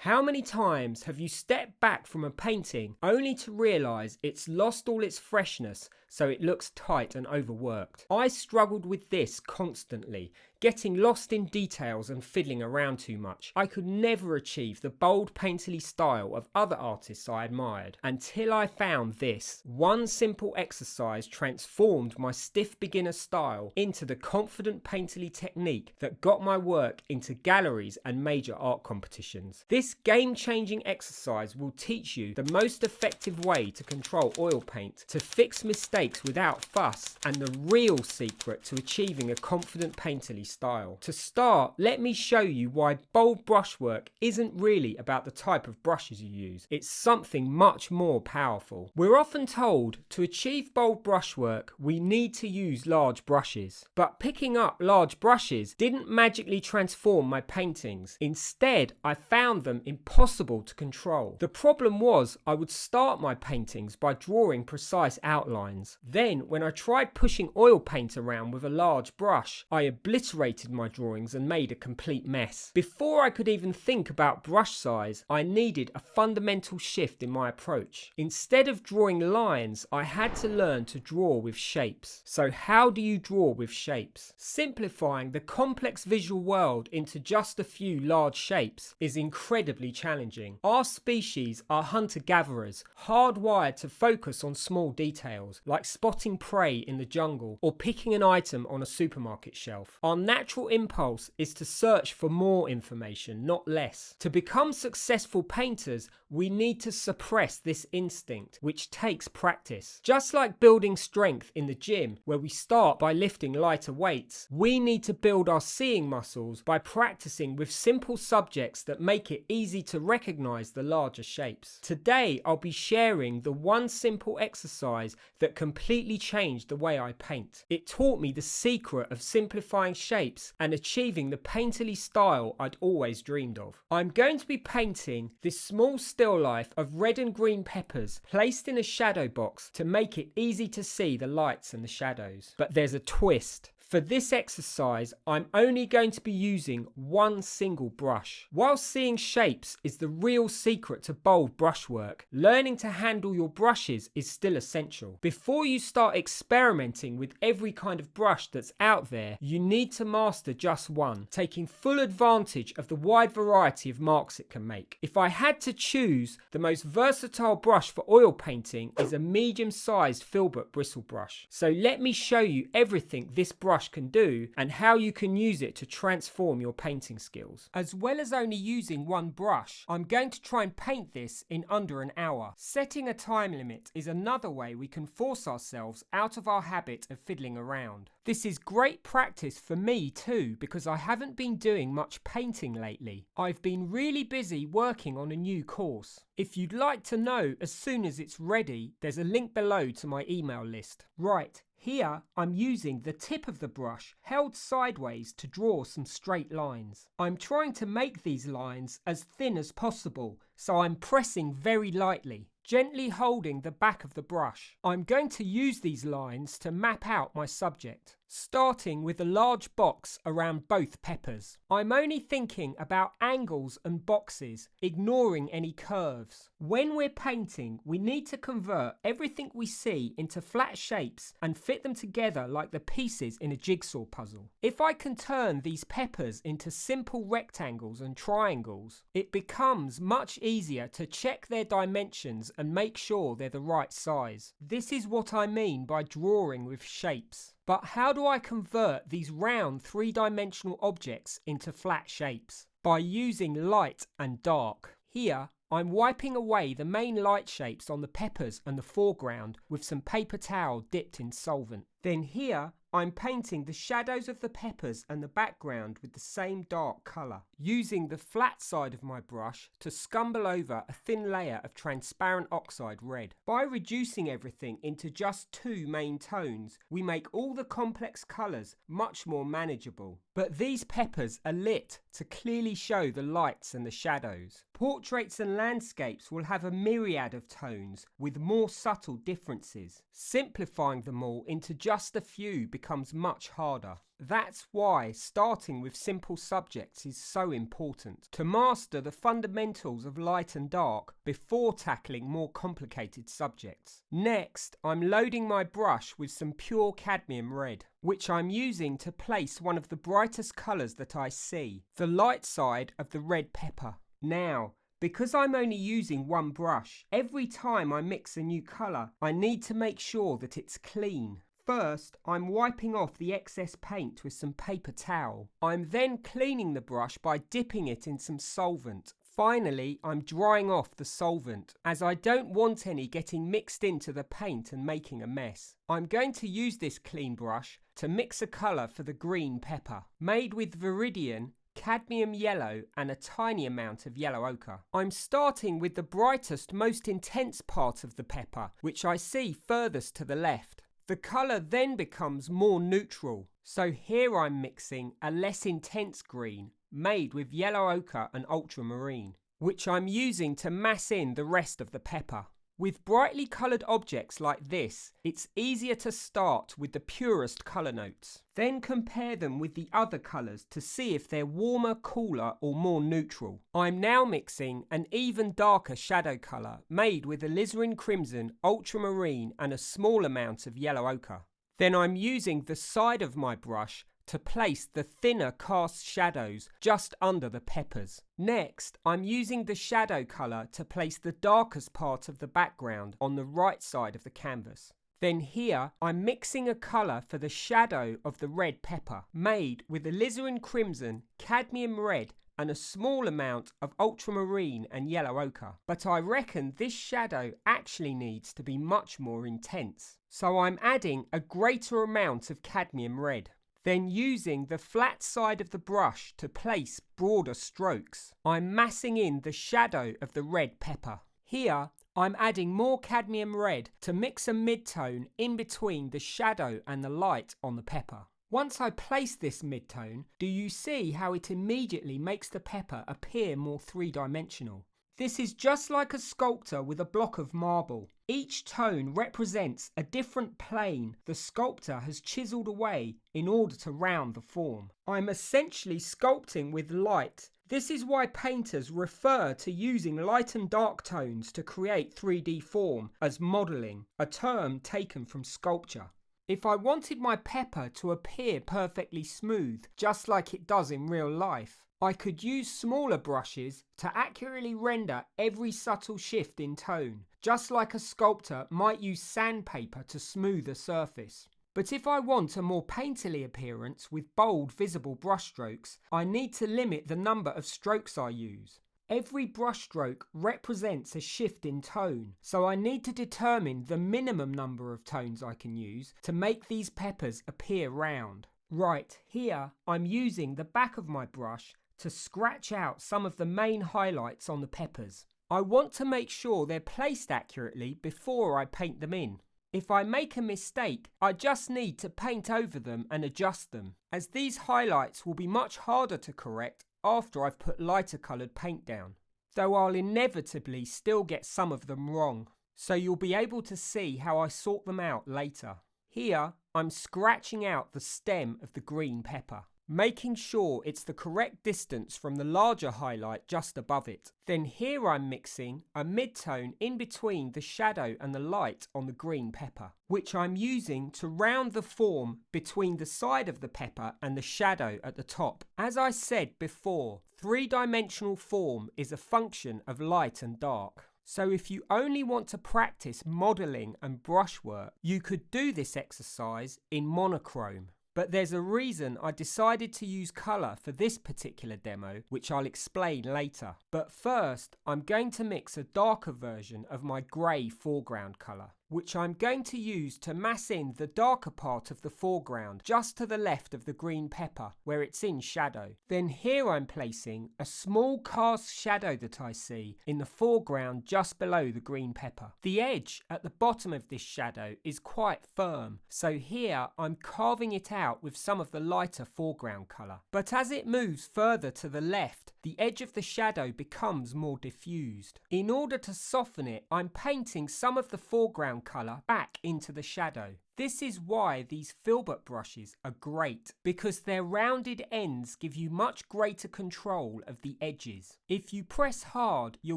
How many times have you stepped back from a painting only to realise it's lost all its freshness, so it looks tight and overworked? I struggled with this constantly, getting lost in details and fiddling around too much. I could never achieve the bold painterly style of other artists I admired until I found this. One simple exercise transformed my stiff beginner style into the confident painterly technique that got my work into galleries and major art competitions. This game-changing exercise will teach you the most effective way to control oil paint, to fix mistakes without fuss, and the real secret to achieving a confident painterly style. To start, let me show you why bold brushwork isn't really about the type of brushes you use. It's something much more powerful. We're often told to achieve bold brushwork, we need to use large brushes. But picking up large brushes didn't magically transform my paintings. Instead, I found them impossible to control. The problem was I would start my paintings by drawing precise outlines. Then, when I tried pushing oil paint around with a large brush, I obliterated my drawings and made a complete mess. Before I could even think about brush size, I needed a fundamental shift in my approach. Instead of drawing lines, I had to learn to draw with shapes. So how do you draw with shapes? Simplifying the complex visual world into just a few large shapes is incredibly challenging. Our species are hunter-gatherers, hardwired to focus on small details, like spotting prey in the jungle or picking an item on a supermarket shelf. Our natural impulse is to search for more information, not less. To become successful painters, we need to suppress this instinct, which takes practice. Just like building strength in the gym, where we start by lifting lighter weights, we need to build our seeing muscles by practicing with simple subjects that make it easy to recognize the larger shapes. Today, I'll be sharing the one simple exercise that completely changed the way I paint. It taught me the secret of simplifying shapes and achieving the painterly style I'd always dreamed of. I'm going to be painting this small still life of red and green peppers placed in a shadow box to make it easy to see the lights and the shadows. But there's a twist. For this exercise, I'm only going to be using one single brush. While seeing shapes is the real secret to bold brushwork, learning to handle your brushes is still essential. Before you start experimenting with every kind of brush that's out there, you need to master just one, taking full advantage of the wide variety of marks it can make. If I had to choose, the most versatile brush for oil painting is a medium-sized filbert bristle brush. So let me show you everything this brush can do and how you can use it to transform your painting skills. As well as only using one brush, I'm going to try and paint this in under an hour. Setting a time limit is another way we can force ourselves out of our habit of fiddling around. This is great practice for me too, because I haven't been doing much painting lately. I've been really busy working on a new course. If you'd like to know as soon as it's ready, there's a link below to my email list. Right. Here, I'm using the tip of the brush held sideways to draw some straight lines. I'm trying to make these lines as thin as possible, so I'm pressing very lightly, gently holding the back of the brush. I'm going to use these lines to map out my subject, starting with a large box around both peppers. I'm only thinking about angles and boxes, ignoring any curves. When we're painting, we need to convert everything we see into flat shapes and fit them together like the pieces in a jigsaw puzzle. If I can turn these peppers into simple rectangles and triangles, it becomes much easier to check their dimensions and make sure they're the right size. This is what I mean by drawing with shapes. But how do I convert these round three-dimensional objects into flat shapes? By using light and dark. Here, I'm wiping away the main light shapes on the peppers and the foreground with some paper towel dipped in solvent. Then here, I'm painting the shadows of the peppers and the background with the same dark colour, using the flat side of my brush to scumble over a thin layer of transparent oxide red. By reducing everything into just two main tones, we make all the complex colours much more manageable. But these peppers are lit to clearly show the lights and the shadows. Portraits and landscapes will have a myriad of tones with more subtle differences. Simplifying them all into just a few becomes much harder. That's why starting with simple subjects is so important, to master the fundamentals of light and dark before tackling more complicated subjects. Next, I'm loading my brush with some pure cadmium red, which I'm using to place one of the brightest colours that I see, the light side of the red pepper. Now, because I'm only using one brush, every time I mix a new colour, I need to make sure that it's clean. First, I'm wiping off the excess paint with some paper towel. I'm then cleaning the brush by dipping it in some solvent. Finally, I'm drying off the solvent, as I don't want any getting mixed into the paint and making a mess. I'm going to use this clean brush to mix a colour for the green pepper, made with Viridian, cadmium yellow and a tiny amount of yellow ochre. I'm starting with the brightest, most intense part of the pepper, which I see furthest to the left. The colour then becomes more neutral, so here I'm mixing a less intense green, made with yellow ochre and ultramarine, which I'm using to mass in the rest of the pepper. With brightly coloured objects like this, it's easier to start with the purest colour notes. Then compare them with the other colours to see if they're warmer, cooler or more neutral. I'm now mixing an even darker shadow colour made with alizarin crimson, ultramarine and a small amount of yellow ochre. Then I'm using the side of my brush to place the thinner cast shadows just under the peppers. Next, I'm using the shadow colour to place the darkest part of the background on the right side of the canvas. Then here, I'm mixing a colour for the shadow of the red pepper, made with alizarin crimson, cadmium red and a small amount of ultramarine and yellow ochre. But I reckon this shadow actually needs to be much more intense. So I'm adding a greater amount of cadmium red. Then using the flat side of the brush to place broader strokes, I'm massing in the shadow of the red pepper. Here, I'm adding more cadmium red to mix a mid-tone in between the shadow and the light on the pepper. Once I place this mid-tone, do you see how it immediately makes the pepper appear more three-dimensional? This is just like a sculptor with a block of marble. Each tone represents a different plane the sculptor has chiseled away in order to round the form. I'm essentially sculpting with light. This is why painters refer to using light and dark tones to create 3D form as modelling, a term taken from sculpture. If I wanted my pepper to appear perfectly smooth, just like it does in real life, I could use smaller brushes to accurately render every subtle shift in tone, just like a sculptor might use sandpaper to smooth a surface. But if I want a more painterly appearance with bold, visible brushstrokes, I need to limit the number of strokes I use. Every brushstroke represents a shift in tone, so I need to determine the minimum number of tones I can use to make these peppers appear round. Right here, I'm using the back of my brush to scratch out some of the main highlights on the peppers. I want to make sure they're placed accurately before I paint them in. If I make a mistake, I just need to paint over them and adjust them, as these highlights will be much harder to correct after I've put lighter coloured paint down. Though I'll inevitably still get some of them wrong, so you'll be able to see how I sort them out later. Here, I'm scratching out the stem of the green pepper, making sure it's the correct distance from the larger highlight just above it. Then here I'm mixing a mid-tone in between the shadow and the light on the green pepper, which I'm using to round the form between the side of the pepper and the shadow at the top. As I said before, three-dimensional form is a function of light and dark. So if you only want to practice modelling and brushwork, you could do this exercise in monochrome. But there's a reason I decided to use colour for this particular demo, which I'll explain later. But first, I'm going to mix a darker version of my grey foreground colour, which I'm going to use to mass in the darker part of the foreground just to the left of the green pepper, where it's in shadow. Then here I'm placing a small cast shadow that I see in the foreground just below the green pepper. The edge at the bottom of this shadow is quite firm, so here I'm carving it out with some of the lighter foreground colour. But as it moves further to the left, the the edge of the shadow becomes more diffused. In order to soften it, I'm painting some of the foreground colour back into the shadow. This is why these filbert brushes are great, because their rounded ends give you much greater control of the edges. If you press hard, you'll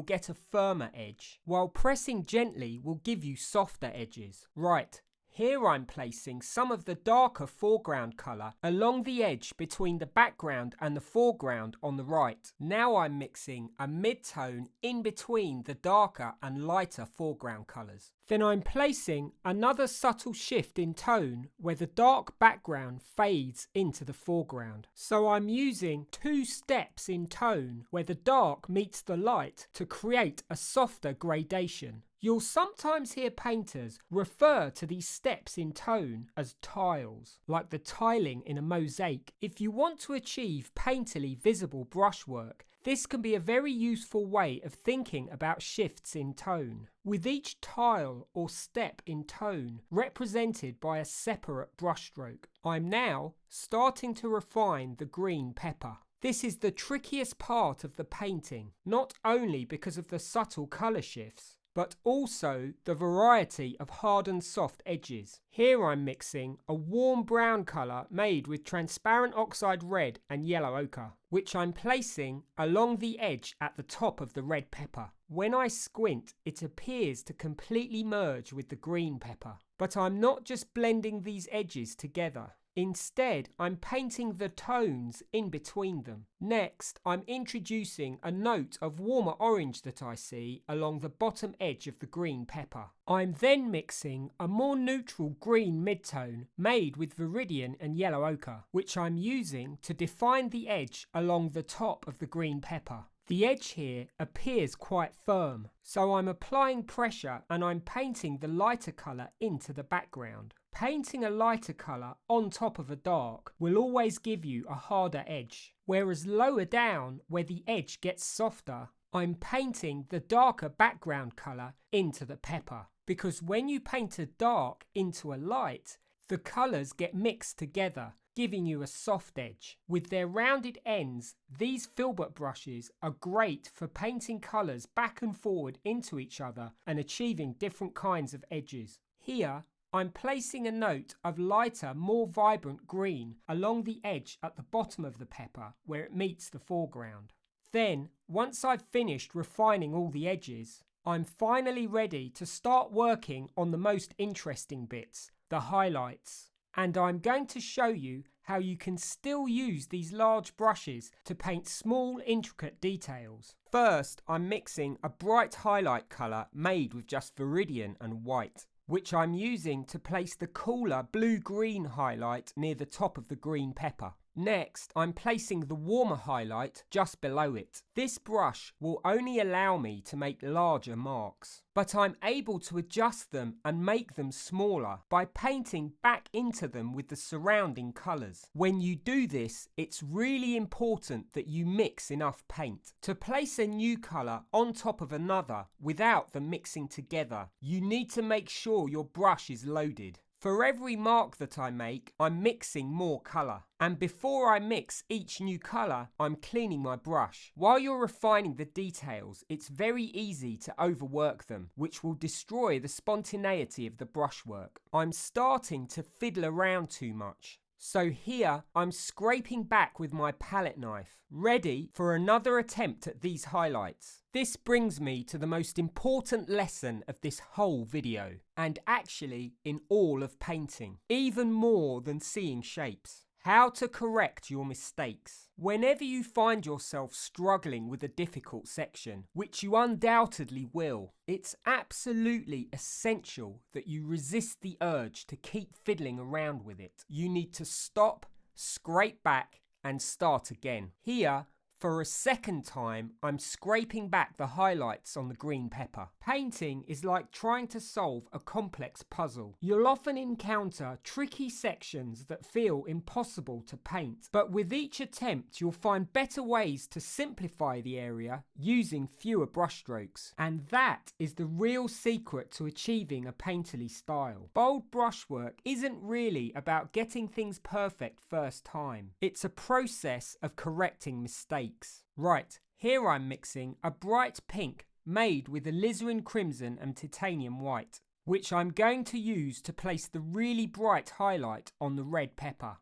get a firmer edge, while pressing gently will give you softer edges. Right. Here I'm placing some of the darker foreground colour along the edge between the background and the foreground on the right. Now I'm mixing a mid-tone in between the darker and lighter foreground colours. Then I'm placing another subtle shift in tone where the dark background fades into the foreground. So I'm using 2 steps in tone where the dark meets the light to create a softer gradation. You'll sometimes hear painters refer to these steps in tone as tiles, like the tiling in a mosaic. If you want to achieve painterly visible brushwork, this can be a very useful way of thinking about shifts in tone, with each tile or step in tone represented by a separate brushstroke. I'm now starting to refine the green pepper. This is the trickiest part of the painting, not only because of the subtle colour shifts, but also the variety of hard and soft edges. Here I'm mixing a warm brown colour made with transparent oxide red and yellow ochre, which I'm placing along the edge at the top of the red pepper. When I squint, it appears to completely merge with the green pepper. But I'm not just blending these edges together. Instead, I'm painting the tones in between them. Next, I'm introducing a note of warmer orange that I see along the bottom edge of the green pepper. I'm then mixing a more neutral green midtone made with viridian and yellow ochre, which I'm using to define the edge along the top of the green pepper. The edge here appears quite firm, so I'm applying pressure and I'm painting the lighter colour into the background. Painting a lighter colour on top of a dark will always give you a harder edge, whereas lower down, where the edge gets softer, I'm painting the darker background colour into the pepper. Because when you paint a dark into a light, the colours get mixed together, giving you a soft edge. With their rounded ends, these filbert brushes are great for painting colours back and forward into each other and achieving different kinds of edges. Here, I'm placing a note of lighter, more vibrant green along the edge at the bottom of the pepper where it meets the foreground. Then, once I've finished refining all the edges, I'm finally ready to start working on the most interesting bits, the highlights. And I'm going to show you how you can still use these large brushes to paint small, intricate details. First, I'm mixing a bright highlight colour made with just viridian and white, which I'm using to place the cooler blue-green highlight near the top of the green pepper. Next, I'm placing the warmer highlight just below it. This brush will only allow me to make larger marks, but I'm able to adjust them and make them smaller by painting back into them with the surrounding colours. When you do this, it's really important that you mix enough paint. To place a new colour on top of another without them mixing together, you need to make sure your brush is loaded. For every mark that I make, I'm mixing more colour. And before I mix each new colour, I'm cleaning my brush. While you're refining the details, it's very easy to overwork them, which will destroy the spontaneity of the brushwork. I'm starting to fiddle around too much. So here, I'm scraping back with my palette knife, ready for another attempt at these highlights. This brings me to the most important lesson of this whole video, and actually in all of painting, even more than seeing shapes. How to correct your mistakes. Whenever you find yourself struggling with a difficult section, which you undoubtedly will, it's absolutely essential that you resist the urge to keep fiddling around with it. You need to stop, scrape back, and start again. Here, for a second time, I'm scraping back the highlights on the green pepper. Painting is like trying to solve a complex puzzle. You'll often encounter tricky sections that feel impossible to paint, but with each attempt you'll find better ways to simplify the area using fewer brushstrokes. And that is the real secret to achieving a painterly style. Bold brushwork isn't really about getting things perfect first time. It's a process of correcting mistakes. Right, here I'm mixing a bright pink made with alizarin crimson and titanium white, which I'm going to use to place the really bright highlight on the red pepper.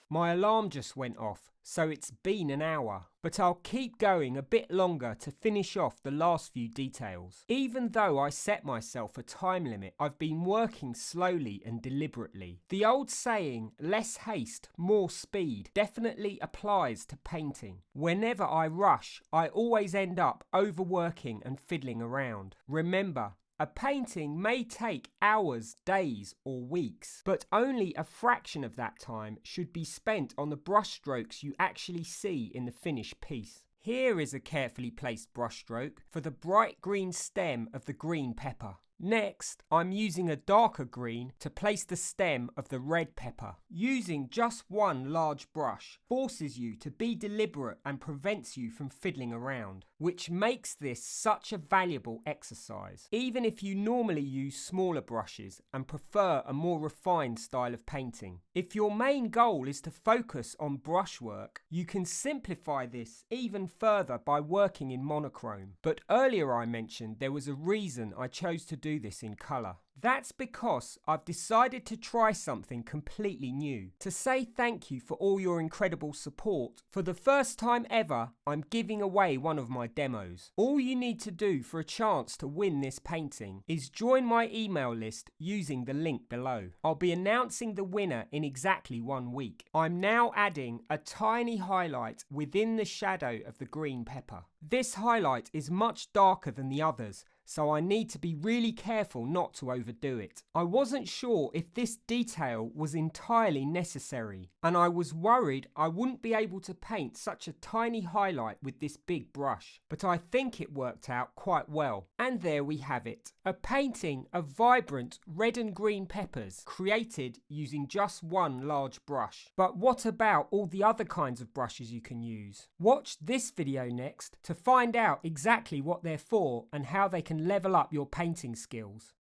My alarm just went off, so it's been an hour, but I'll keep going a bit longer to finish off the last few details. Even though I set myself a time limit, I've been working slowly and deliberately. The old saying, less haste, more speed, definitely applies to painting. Whenever I rush, I always end up overworking and fiddling around. Remember, a painting may take hours, days, or weeks, but only a fraction of that time should be spent on the brushstrokes you actually see in the finished piece. Here is a carefully placed brushstroke for the bright green stem of the green pepper. Next, I'm using a darker green to place the stem of the red pepper. Using just one large brush forces you to be deliberate and prevents you from fiddling around, which makes this such a valuable exercise, even if you normally use smaller brushes and prefer a more refined style of painting. If your main goal is to focus on brushwork, you can simplify this even further by working in monochrome. But earlier I mentioned there was a reason I chose to do this in colour. That's because I've decided to try something completely new. To say thank you for all your incredible support, for the first time ever, I'm giving away one of my demos. All you need to do for a chance to win this painting is join my email list using the link below. I'll be announcing the winner in exactly 1 week. I'm now adding a tiny highlight within the shadow of the green pepper. This highlight is much darker than the others, so I need to be really careful not to overdo it. I wasn't sure if this detail was entirely necessary, and I was worried I wouldn't be able to paint such a tiny highlight with this big brush, but I think it worked out quite well. And there we have it, a painting of vibrant red and green peppers created using just one large brush. But what about all the other kinds of brushes you can use? Watch this video next to find out exactly what they're for and how they can level up your painting skills.